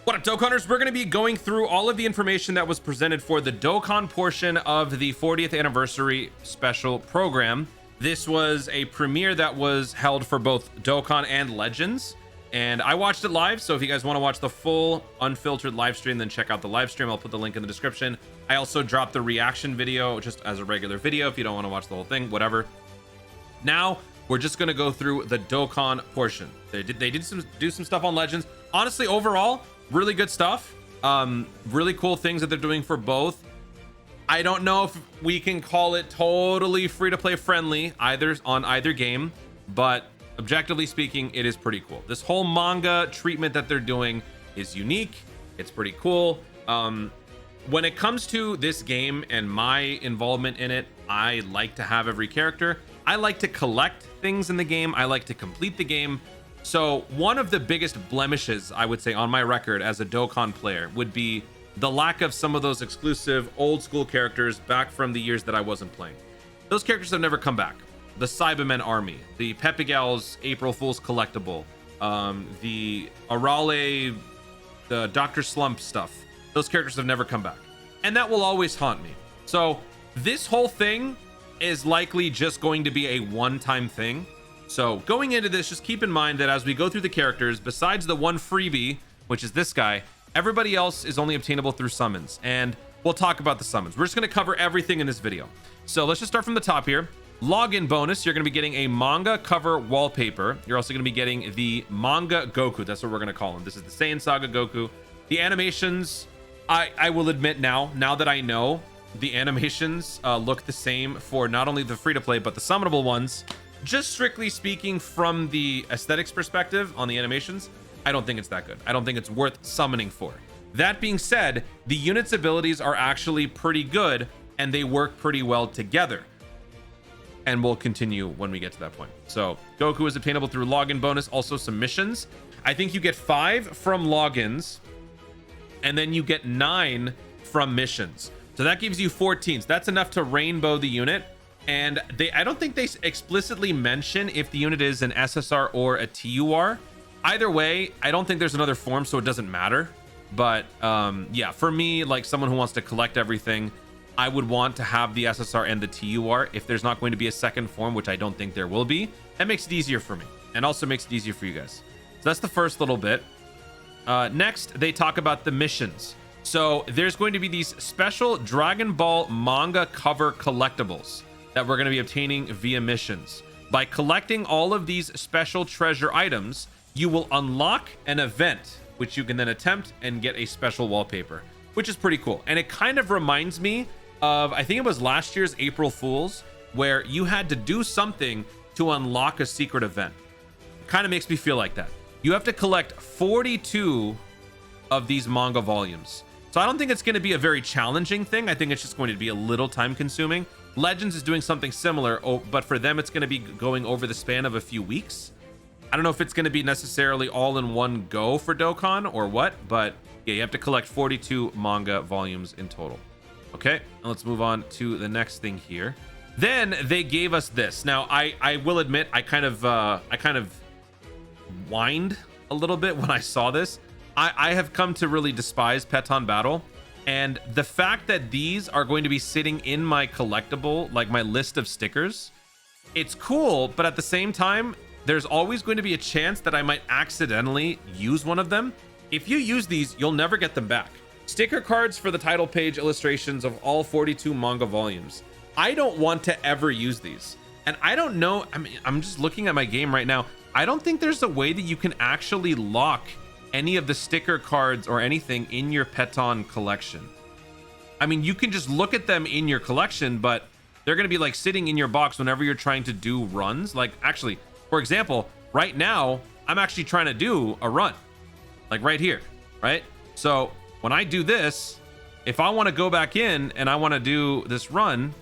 What up, Dokkanners? We're going to be going through all of the information that was presented for the Dokkan portion of the 40th anniversary special program. This was a premiere that was held for both Dokkan and Legends, and I watched it live. So if you guys want to watch the full unfiltered live stream, then check out the live stream. I'll put the link in the description. I also dropped the reaction video just as a regular video if you don't want to watch the whole thing, whatever. Now we're just going to go through the Dokkan portion. They did do some stuff on Legends. Honestly, overall, really good stuff. Really cool things that they're doing for both. I don't know if we can call it totally free to play friendly on either game, but objectively speaking, it is pretty cool. This whole manga treatment that they're doing is unique. It's pretty cool. When it comes to this game and my involvement in it, I like to have every character. I like to collect things in the game. I like to complete the game. So one of the biggest blemishes, I would say, on my record as a Dokkan player would be the lack of some of those exclusive old school characters back from the years that I wasn't playing. Those characters have never come back. The Cybermen army, the Pepigal's April Fool's collectible, the Arale, the Dr. Slump stuff. Those characters have never come back. And that will always haunt me. So this whole thing is likely just going to be a one-time thing. So going into this, just keep in mind that as we go through the characters, besides the one freebie, which is this guy, everybody else is only obtainable through summons. And we'll talk about the summons. We're just going to cover everything in this video. So let's just start from the top here. Login bonus, you're going to be getting a manga cover wallpaper. You're also going to be getting the manga Goku. That's what we're going to call him. This is the Saiyan Saga Goku. The animations, I will admit now that I know, the animations look the same for not only the free-to-play, but the summonable ones. Just strictly speaking from the aesthetics perspective on the animations, I don't think it's that good. I don't think it's worth summoning for. That being said, the unit's abilities are actually pretty good and they work pretty well together. And we'll continue when we get to that point. So Goku is obtainable through login bonus, also some missions. I think you get 5 from logins and then you get 9 from missions. So that gives you 14. So that's enough to rainbow the unit. And I don't think they explicitly mention if the unit is an SSR or a TUR. Either way, I don't think there's another form, so it doesn't matter. But yeah, for me, like someone who wants to collect everything, I would want to have the SSR and the TUR. If there's not going to be a second form, which I don't think there will be, that makes it easier for me and also makes it easier for you guys. So that's the first little bit. Next, they talk about the missions. So there's going to be these special Dragon Ball manga cover collectibles that we're going to be obtaining via missions. By collecting all of these special treasure items, you will unlock an event, which you can then attempt and get a special wallpaper, which is pretty cool. And it kind of reminds me of, I think it was last year's April Fool's, where you had to do something to unlock a secret event. It kind of makes me feel like that. You have to collect 42 of these manga volumes. So I don't think it's going to be a very challenging thing. I think it's just going to be a little time consuming. Legends is doing something similar, but for them, it's going to be going over the span of a few weeks. I don't know if it's going to be necessarily all in one go for Dokkan or what, but yeah, you have to collect 42 manga volumes in total. Okay, and let's move on to the next thing here. Then they gave us this. Now, I will admit, I kind of whined a little bit when I saw this. I have come to really despise Pettan Battle. And the fact that these are going to be sitting in my collectible, like my list of stickers, it's cool, but at the same time, there's always going to be a chance that I might accidentally use one of them. If you use these, you'll never get them back. Sticker cards for the title page illustrations of all 42 manga volumes. I don't want to ever use these. And I don't know, I mean, I'm just looking at my game right now. I don't think there's a way that you can actually lock any of the sticker cards or anything in your Pettan collection. I mean, you can just look at them in your collection, but they're going to be like sitting in your box whenever you're trying to do runs. Like actually, for example, right now, I'm actually trying to do a run, like right here, right? So when I do this, if I want to go back in and I want to do this run,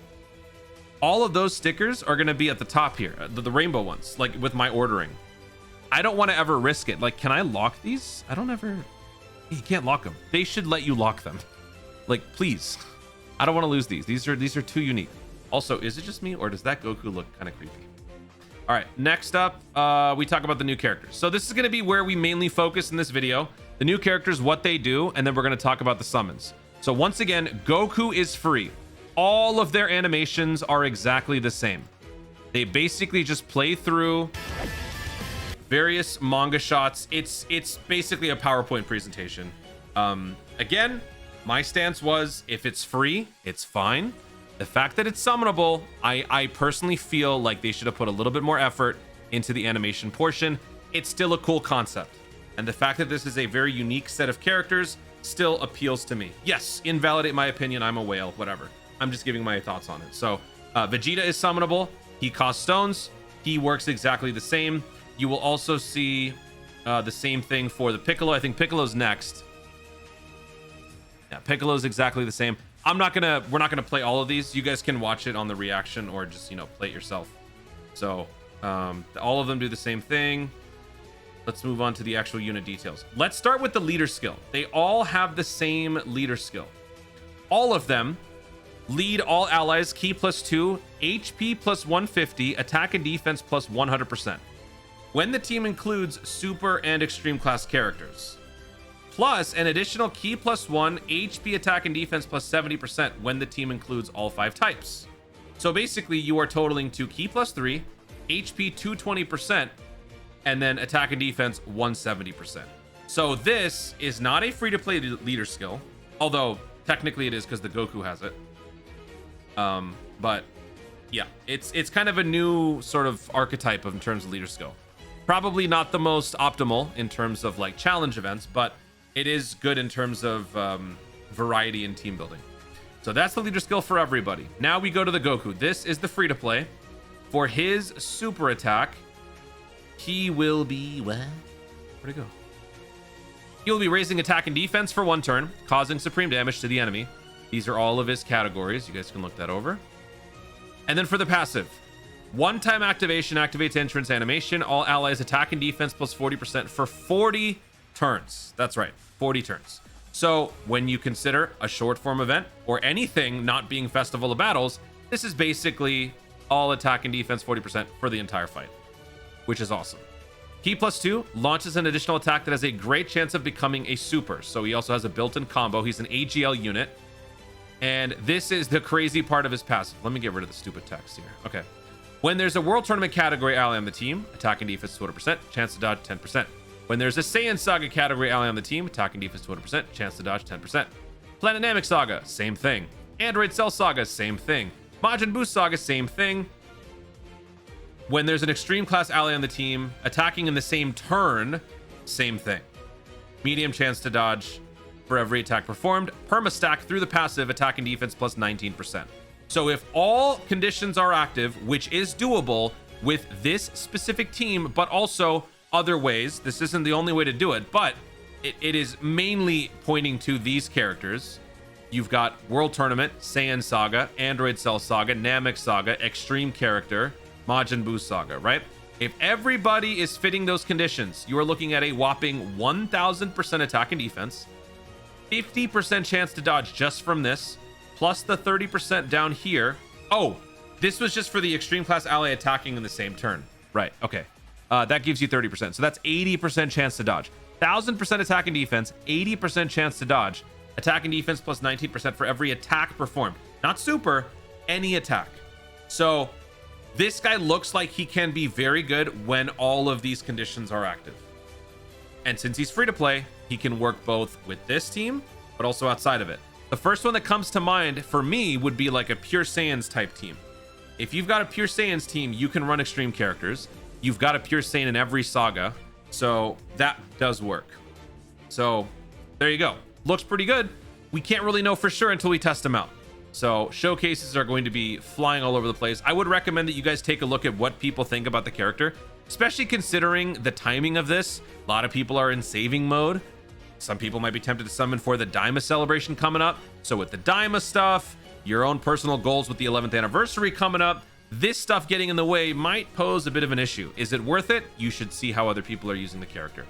all of those stickers are going to be at the top here, the rainbow ones, like with my ordering. I don't want to ever risk it. Like, can I lock these? I don't ever. You can't lock them. They should let you lock them. Like, please. I don't want to lose these. These are too unique. Also, is it just me or does that Goku look kind of creepy? All right, next up, we talk about the new characters. So this is going to be where we mainly focus in this video. the new characters, what they do, and then we're going to talk about the summons. So once again, Goku is free. All of their animations are exactly the same. They basically just play through various manga shots. It's basically a PowerPoint presentation. Again, my stance was, if it's free, it's fine. The fact that it's summonable, I personally feel like they should have put a little bit more effort into the animation portion. It's still a cool concept. And the fact that this is a very unique set of characters still appeals to me. Yes, invalidate my opinion. I'm a whale, whatever. I'm just giving my thoughts on it. So Vegeta is summonable. He costs stones. He works exactly the same. You will also see the same thing for the Piccolo. I think Piccolo's next. Yeah, Piccolo's exactly the same. We're not gonna play all of these. You guys can watch it on the reaction or just, you know, play it yourself. So all of them do the same thing. Let's move on to the actual unit details. Let's start with the leader skill. They all have the same leader skill. All of them lead all allies, ki +2, HP +150, attack and defense +100%. When the team includes super and extreme class characters. Plus an additional ki +1, HP, attack and defense +70% when the team includes all 5 types. So basically you are totaling to ki +3, HP 220%, and then attack and defense 170%. So this is not a free-to-play leader skill, although technically it is because the Goku has it. But yeah, it's kind of a new sort of archetype in terms of leader skill. Probably not the most optimal in terms of like challenge events, but it is good in terms of variety in team building. So that's the leader skill for everybody. Now we go to the Goku. This is the free-to-play. For his super attack, he will be... What? Where'd it go? He will be raising attack and defense for 1 turn, causing supreme damage to the enemy. These are all of his categories. You guys can look that over. And then for the passive, 1-time activation activates entrance animation. All allies attack and defense +40% for 40 turns. That's right, 40 turns. So when you consider a short form event or anything not being Festival of Battles, this is basically all attack and defense 40% for the entire fight, which is awesome. Ki +2 launches an additional attack that has a great chance of becoming a super. So he also has a built-in combo. He's an AGL unit. And this is the crazy part of his passive. Let me get rid of the stupid text here. Okay. When there's a World Tournament category ally on the team, attack and defense 200%, chance to dodge 10%. When there's a Saiyan Saga category ally on the team, attack and defense 200%, chance to dodge 10%. Planetamic Saga, same thing. Android Cell Saga, same thing. Majin Buu Saga, same thing. When there's an extreme class ally on the team, attacking in the same turn, same thing. Medium chance to dodge for every attack performed. Perma-stack through the passive, attack and defense +19%. So if all conditions are active, which is doable with this specific team, but also other ways, this isn't the only way to do it, but it is mainly pointing to these characters. You've got World Tournament, Saiyan Saga, Android Cell Saga, Namek Saga, Extreme Character, Majin Buu Saga, right? If everybody is fitting those conditions, you are looking at a whopping 1000% attack and defense, 50% chance to dodge just from this, plus the 30% down here. Oh, this was just for the extreme class ally attacking in the same turn. Right, okay. That gives you 30%. So that's 80% chance to dodge. 1000% attack and defense, 80% chance to dodge. Attack and defense +19% for every attack performed. Not super, any attack. So this guy looks like he can be very good when all of these conditions are active. And since he's free to play, he can work both with this team, but also outside of it. The first one that comes to mind for me would be like a Pure Saiyans type team. If you've got a Pure Saiyans team, you can run extreme characters. You've got a Pure Saiyan in every saga, so that does work. So there you go. Looks pretty good. We can't really know for sure until we test them out. So showcases are going to be flying all over the place. I would recommend that you guys take a look at what people think about the character, especially considering the timing of this. A lot of people are in saving mode. Some people might be tempted to summon for the Daima celebration coming up. So with the Daima stuff, your own personal goals with the 11th anniversary coming up, this stuff getting in the way might pose a bit of an issue. Is it worth it? You should see how other people are using the character.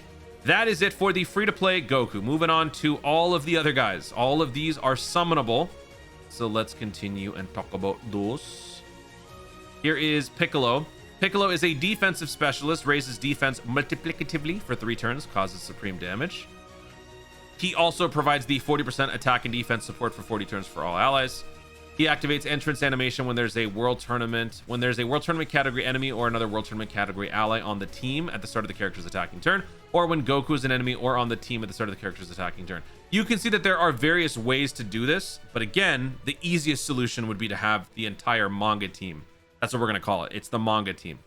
That is it for the free-to-play Goku. Moving on to all of the other guys. All of these are summonable. So let's continue and talk about those. Here is Piccolo. Piccolo is a defensive specialist, raises defense multiplicatively for 3 turns, causes supreme damage. He also provides the 40% attack and defense support for 40 turns for all allies. He activates entrance animation when there's a world tournament category enemy or another world tournament category ally on the team at the start of the character's attacking turn, or when Goku is an enemy or on the team at the start of the character's attacking turn. You can see that there are various ways to do this, but again, the easiest solution would be to have the entire manga team. That's what we're going to call it. It's the manga team.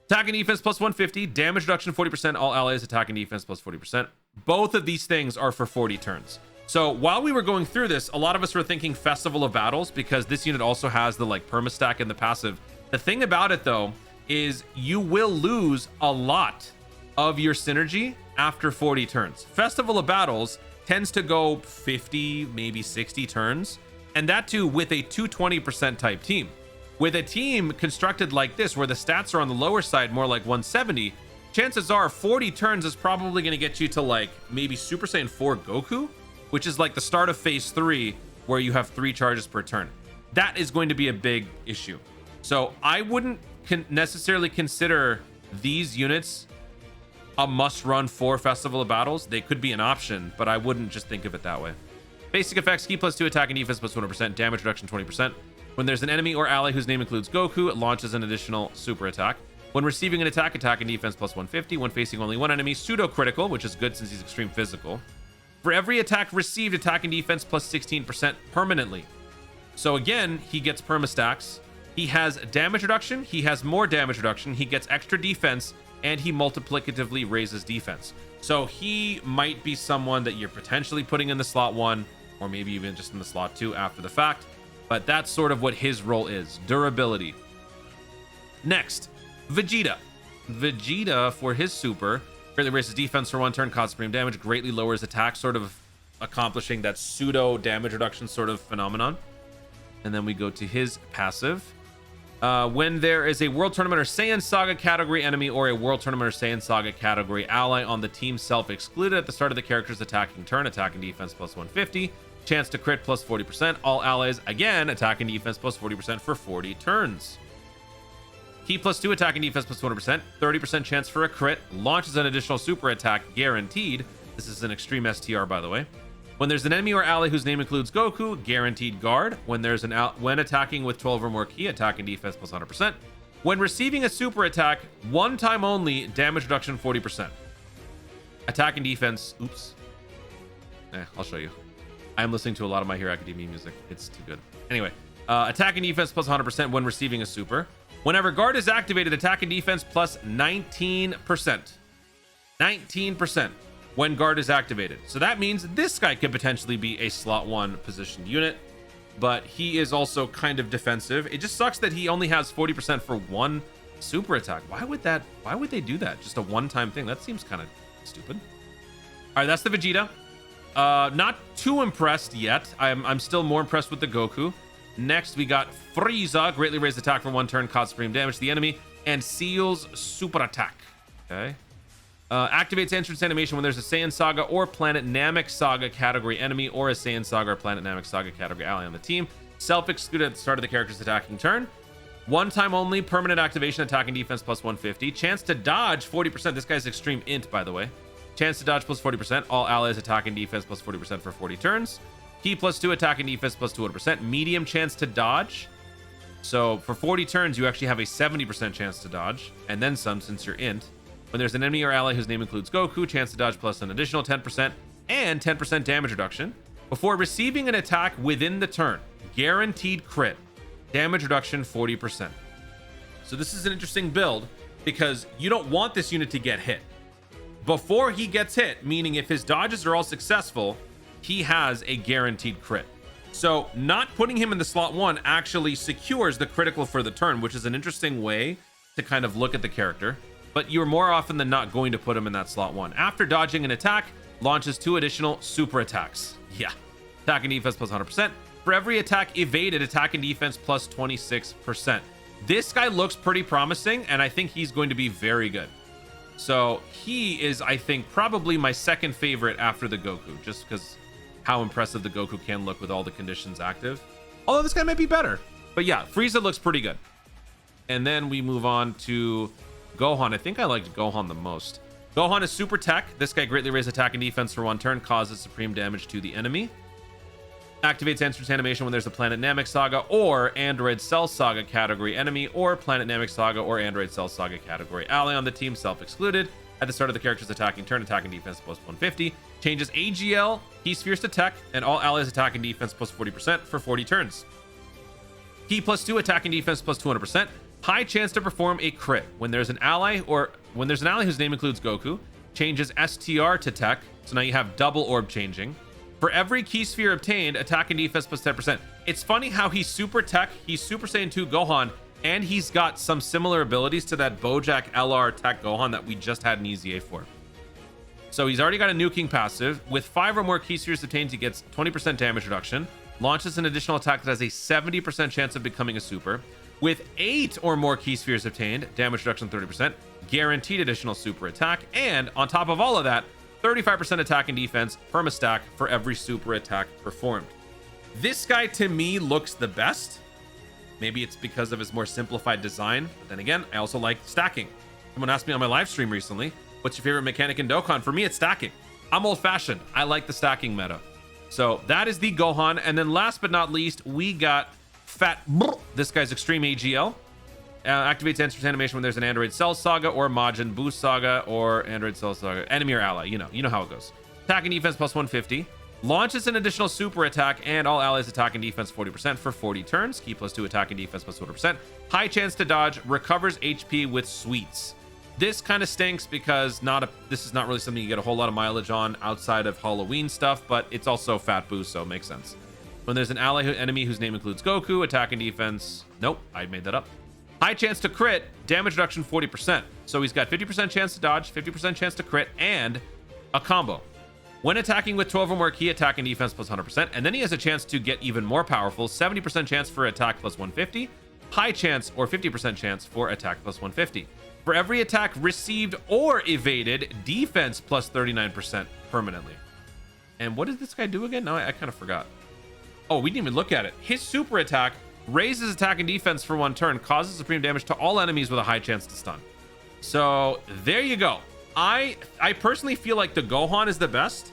Attack and defense plus 150, damage reduction 40%, all allies attack and defense plus 40%. Both of these things are for 40 turns. So while we were going through this, a lot of us were thinking Festival of Battles because this unit also has the like permastack and the passive. The thing about it though is you will lose a lot of your synergy after 40 turns. Festival of Battles tends to go 50, maybe 60 turns, and that too with a 220% type team. With a team constructed like this, where the stats are on the lower side, more like 170, chances are 40 turns is probably going to get you to like maybe Super Saiyan 4 Goku, which is like the start of phase 3, where you have 3 charges per turn. That is going to be a big issue. So I wouldn't necessarily consider these units a must run for Festival of Battles. They could be an option, but I wouldn't just think of it that way. Basic effects: key plus 2 attack and defense plus 100%, damage reduction 20%. When there's an enemy or ally whose name includes Goku, it launches an additional super attack. When receiving an attack, attack and defense plus 150. When facing only one enemy, pseudo critical, which is good since he's extreme physical. For every attack received, attack and defense plus 16% permanently. So again, he gets perma stacks. He has damage reduction. He has more damage reduction. He gets extra defense, and he multiplicatively raises defense. So he might be someone that you're potentially putting in the slot 1, or maybe even just in the slot 2 after the fact. But that's sort of what his role is. Durability. Next, Vegeta. Vegeta, for his super, greatly raises defense for 1 turn, causes supreme damage, greatly lowers attack, sort of accomplishing that pseudo damage reduction sort of phenomenon. And then we go to his passive. When there is a World Tournament or Saiyan Saga category enemy or a World Tournament or Saiyan Saga category ally on the team self-excluded at the start of the character's attacking turn, attack and defense plus 150, chance to crit plus 40%, all allies, again, attack and defense plus 40% for 40 turns. Key plus 2 attack and defense plus 200%, 30% chance for a crit, launches an additional super attack guaranteed. This is an extreme STR, by the way. When there's an enemy or ally whose name includes Goku, guaranteed guard. When attacking with 12 or more key, attack and defense plus 100%. When receiving a super attack, 1 time only, damage reduction 40%. Attack and defense, oops. I'll show you. I'm listening to a lot of My Hero Academia music. It's too good. Anyway, attack and defense plus 100% when receiving a super. Whenever guard is activated, attack and defense plus 19%. 19% when guard is activated. So that means this guy could potentially be a slot 1 positioned unit, but he is also kind of defensive. It just sucks that he only has 40% for 1 super attack. Why would they do that? Just a one-time thing. That seems kind of stupid. All right, that's the Vegeta. Not too impressed yet. I'm still more impressed with the Goku. Next, we got Frieza, greatly raised attack for 1 turn, cause supreme damage to the enemy, and seals super attack. Okay. Activates entrance animation when there's a Saiyan Saga or Planet Namek Saga category enemy or a Saiyan Saga or Planet Namek Saga category ally on the team. Self-excluded at the start of the character's attacking turn. 1 time only, permanent activation, attack and defense plus 150. Chance to dodge 40%. This guy's extreme int, by the way. Chance to dodge plus 40%. All allies attack and defense plus 40% for 40 turns. Key plus 2 attack and defense plus 200%. Medium chance to dodge. So for 40 turns, you actually have a 70% chance to dodge, and then some since you're int. When there's an enemy or ally whose name includes Goku, chance to dodge plus an additional 10% and 10% damage reduction. Before receiving an attack within the turn, guaranteed crit, damage reduction 40%. So this is an interesting build because you don't want this unit to get hit. Before he gets hit, meaning if his dodges are all successful, he has a guaranteed crit. So not putting him in the slot 1 actually secures the critical for the turn, which is an interesting way to kind of look at the character. But you're more often than not going to put him in that slot 1. After dodging an attack, launches 2 additional super attacks. Yeah. Attack and defense plus 100%. For every attack evaded, attack and defense plus 26%. This guy looks pretty promising, and I think he's going to be very good. So he is, I think, probably my second favorite after the Goku, just because how impressive the Goku can look with all the conditions active. Although this guy might be better. But yeah, Frieza looks pretty good. And then we move on to Gohan. I think I liked Gohan the most. Gohan is super tech. This guy greatly raises attack and defense for 1 turn, causes supreme damage to the enemy. Activates entrance animation when there's a Planet Namek Saga or Android Cell Saga category enemy, or Planet Namek Saga or Android Cell Saga category ally on the team, self-excluded. At the start of the character's attacking turn, attack and defense plus 150. Changes AGL, key spheres to tech, and all allies attack and defense plus 40% for 40 turns. Key plus 2, attack and defense plus 200%. High chance to perform a crit when there's an ally whose name includes Goku. Changes STR to tech, so now you have double orb changing. For every key sphere obtained, attack and defense plus 10%. It's funny how he's super tech, he's Super Saiyan 2 Gohan, and he's got some similar abilities to that Bojack LR tech Gohan that we just had an EZA for. So he's already got a nuking passive. With 5 or more key spheres obtained, he gets 20% damage reduction. Launches an additional attack that has a 70% chance of becoming a super. With 8 or more key spheres obtained, damage reduction 30%. Guaranteed additional super attack. And on top of all of that, 35% attack and defense from a stack for every super attack performed. This guy to me looks the best. Maybe it's because of his more simplified design, but then again, I also like stacking. Someone asked me on my live stream recently, what's your favorite mechanic in Dokkan? For me, it's stacking. I'm old-fashioned. I like the stacking meta. So that is the Gohan. And then last but not least, we got Fat. This guy's Extreme AGL. Activates entrance animation when there's an Android Cell Saga or Majin Buu Saga or Android Cell Saga. Enemy or ally, you know how it goes. Attack and defense plus 150. Launches an additional super attack and all allies attack and defense 40% for 40 turns. Key plus 2 attack and defense plus 100%. High chance to dodge. Recovers HP with sweets. This kind of stinks because this is not really something you get a whole lot of mileage on outside of Halloween stuff, but it's also Fat Buu, so it makes sense. When there's an enemy whose name includes Goku, attack and defense. Nope, I made that up. High chance to crit, damage reduction 40%. So he's got 50% chance to dodge, 50% chance to crit, and a combo. When attacking with 12 or more key, attack and defense plus 100%. And then he has a chance to get even more powerful, 70% chance for attack plus 150, high chance or 50% chance for attack plus 150. For every attack received or evaded, defense plus 39% permanently. And what did this guy do again? No, I kind of forgot. Oh, we didn't even look at it. His super attack raises attack and defense for 1 turn, causes supreme damage to all enemies with a high chance to stun. So there you go. I personally feel like the Gohan is the best,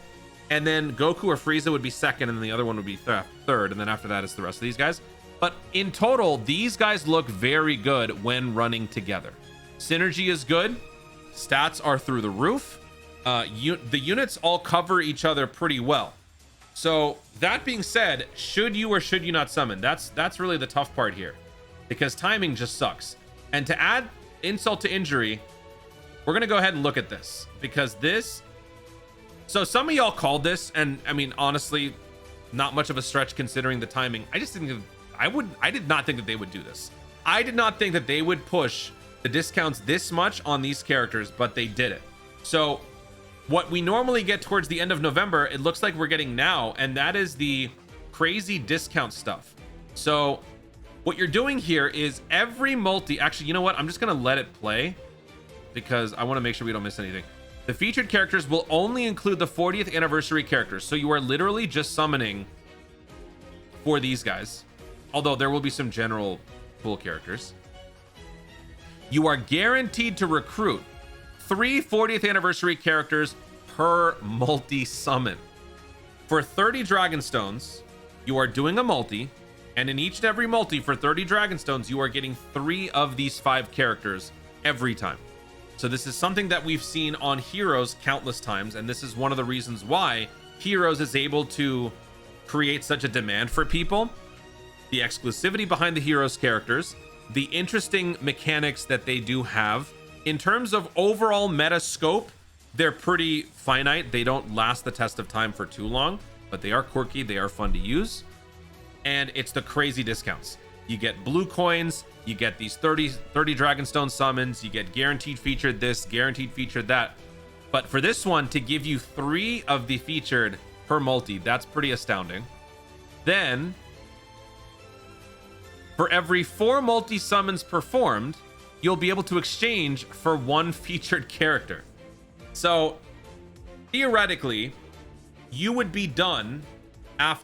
and then Goku or Frieza would be second, and then the other one would be third, and then after that is the rest of these guys. But in total, these guys look very good when running together. Synergy is good. Stats are through the roof. The units all cover each other pretty well. So that being said, should you or should you not summon? That's really the tough part here, because timing just sucks. And to add insult to injury, we're gonna go ahead and look at this, because this. So some of y'all called this, and I mean honestly, not much of a stretch considering the timing. I just didn't. I did not think that they would do this. I did not think that they would push the discounts this much on these characters, but they did it. So what we normally get towards the end of November, it looks like we're getting now, and that is the crazy discount stuff. So what you're doing here is every multi, actually, you know what? I'm just gonna let it play because I want to make sure we don't miss anything. The featured characters will only include the 40th anniversary characters. So you are literally just summoning for these guys, although there will be some general cool characters. You are guaranteed to recruit 3 40th anniversary characters per multi-summon. For 30 Dragon Stones, you are doing a multi, and in each and every multi for 30 Dragon Stones, you are getting 3 of these 5 characters every time. So this is something that we've seen on Heroes countless times, and this is one of the reasons why Heroes is able to create such a demand for people. The exclusivity behind the Heroes characters, the interesting mechanics that they do have. In terms of overall meta scope, they're pretty finite. They don't last the test of time for too long, but they are quirky, they are fun to use. And it's the crazy discounts. You get blue coins, you get these 30 Dragonstone summons, you get guaranteed featured this, guaranteed featured that. But for this one, to give you 3 of the featured per multi, that's pretty astounding. Then, for every 4 multi summons performed, you'll be able to exchange for 1 featured character. So theoretically, you would be done on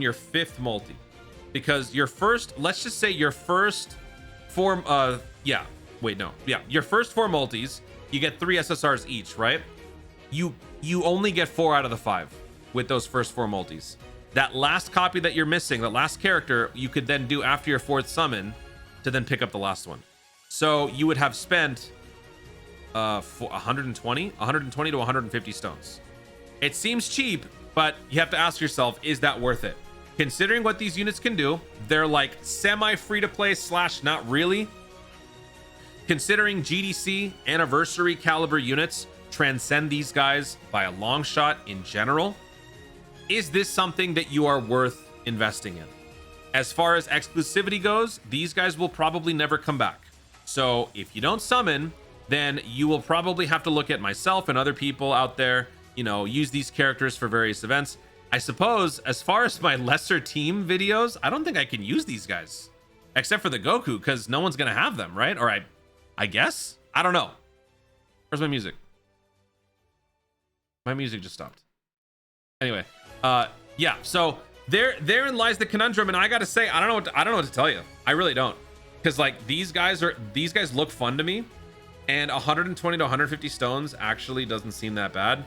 your 5th multi, because your first, let's just say your first 4 your first 4 multis, you get 3 SSRs each, right? You only get 4 out of the 5 with those first 4 multis. That last copy that you're missing, that last character, you could then do after your 4th summon to then pick up the last one. So you would have spent 120 to 150 stones. It seems cheap, but you have to ask yourself, is that worth it? Considering what these units can do, they're like semi free to play / not really. Considering GDC anniversary caliber units transcend these guys by a long shot in general, is this something that you are worth investing in? As far as exclusivity goes, these guys will probably never come back. So if you don't summon, then you will probably have to look at myself and other people out there, you know, use these characters for various events. I suppose as far as my lesser team videos, I don't think I can use these guys except for the Goku, because no one's gonna have them, right? Or I guess, I don't know. Where's my music? My music just stopped. Anyway, yeah, so therein lies the conundrum, and I gotta say, I don't know what to tell you. I really don't, because like these guys look fun to me, and 120 to 150 stones actually doesn't seem that bad.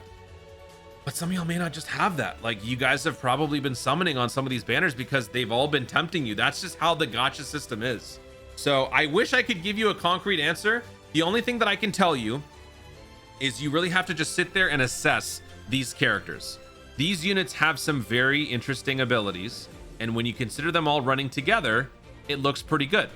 But some of y'all may not just have that. Like, you guys have probably been summoning on some of these banners because they've all been tempting you. That's just how the gacha system is. So I wish I could give you a concrete answer. The only thing that I can tell you is you really have to just sit there and assess these characters. These units have some very interesting abilities, and when you consider them all running together, it looks pretty good.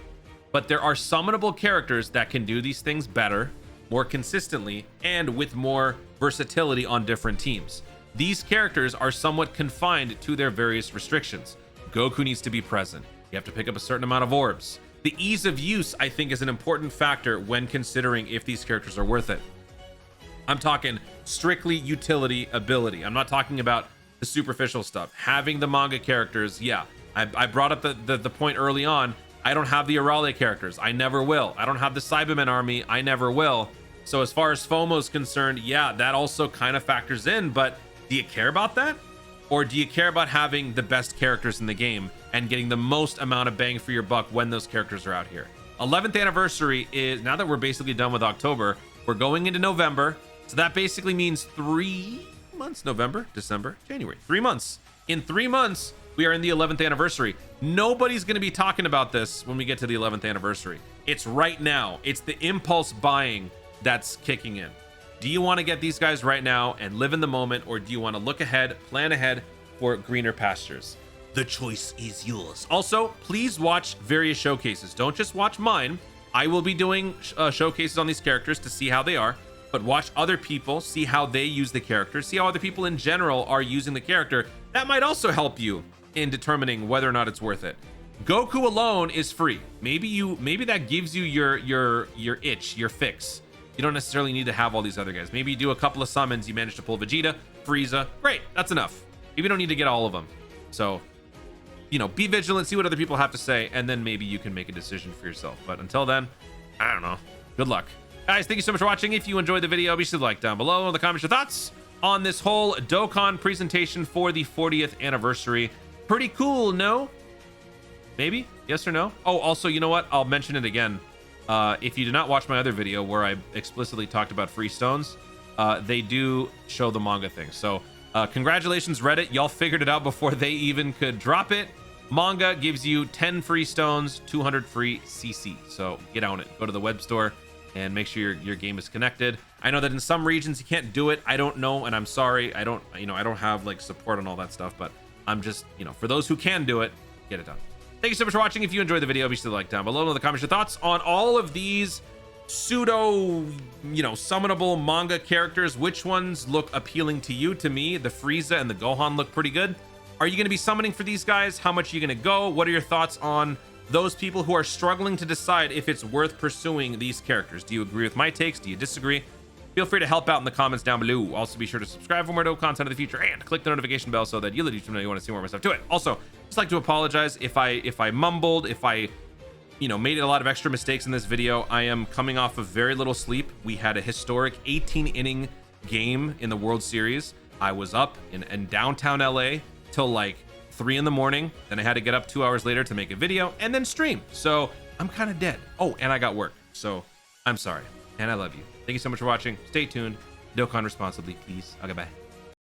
But there are summonable characters that can do these things better, more consistently, and with more versatility on different teams. These characters are somewhat confined to their various restrictions. Goku needs to be present. You have to pick up a certain amount of orbs. The ease of use, I think, is an important factor when considering if these characters are worth it. I'm talking strictly utility ability. I'm not talking about the superficial stuff. Having the manga characters, yeah. I brought up the point early on. I don't have the Aralia characters. I never will. I don't have the Cybermen army. I never will. So as far as FOMO is concerned, yeah, that also kind of factors in, but do you care about that? Or do you care about having the best characters in the game and getting the most amount of bang for your buck when those characters are out here? 11th anniversary is, now that we're basically done with October, we're going into November. So that basically means 3 months, November, December, January, 3 months. In 3 months, we are in the 11th anniversary. Nobody's going to be talking about this when we get to the 11th anniversary. It's right now. It's the impulse buying that's kicking in. Do you want to get these guys right now and live in the moment, or do you want to look ahead, plan ahead for greener pastures? The choice is yours. Also, please watch various showcases. Don't just watch mine. I will be doing showcases on these characters to see how they are, but watch other people, see how they use the character, see how other people in general are using the character. That might also help you in determining whether or not it's worth it. Goku alone is free. Maybe that gives you your itch, your fix. You don't necessarily need to have all these other guys. Maybe you do a couple of summons, you manage to pull Vegeta, Frieza. Great, that's enough. Maybe you don't need to get all of them. So, you know, be vigilant, see what other people have to say, and then maybe you can make a decision for yourself. But until then, I don't know. Good luck. Guys, thank you so much for watching. If you enjoyed the video, be sure to like down below in the comments your thoughts on this whole Dokkan presentation for the 40th anniversary. Pretty cool, no? Maybe? Yes or no? Oh, also, you know what? I'll mention it again. If you did not watch my other video where I explicitly talked about free stones, they do show the manga thing. So congratulations, Reddit. Y'all figured it out before they even could drop it. Manga gives you 10 free stones, 200 free CC. So get on it. Go to the web store and make sure your game is connected. I know that in some regions you can't do it. I don't know, and I'm sorry. I don't have like support on all that stuff, but I'm just, for those who can do it, get it done. Thank you so much for watching. If you enjoyed the video, be sure to like down below in the comments your thoughts on all of these pseudo, summonable manga characters. Which ones look appealing to you? To me, the Frieza and the Gohan look pretty good. Are you going to be summoning for these guys? How much are you going to go? What are your thoughts on those people who are struggling to decide if it's worth pursuing these characters? Do you agree with my takes? Do you disagree? Feel free to help out in the comments down below. Also, be sure to subscribe for more dope content in the future and click the notification bell so that you'll let YouTube know you want to see more of my stuff to it. Also, just like to apologize if I mumbled, if I made a lot of extra mistakes in this video. I am coming off of very little sleep. We had a historic 18-inning game in the World Series. I was up in downtown LA till like 3 in the morning. Then I had to get up 2 hours later to make a video and then stream. So I'm kind of dead. Oh, and I got work. So I'm sorry. And I love you. Thank you so much for watching. Stay tuned. Dokkan responsibly, please. Okay, bye.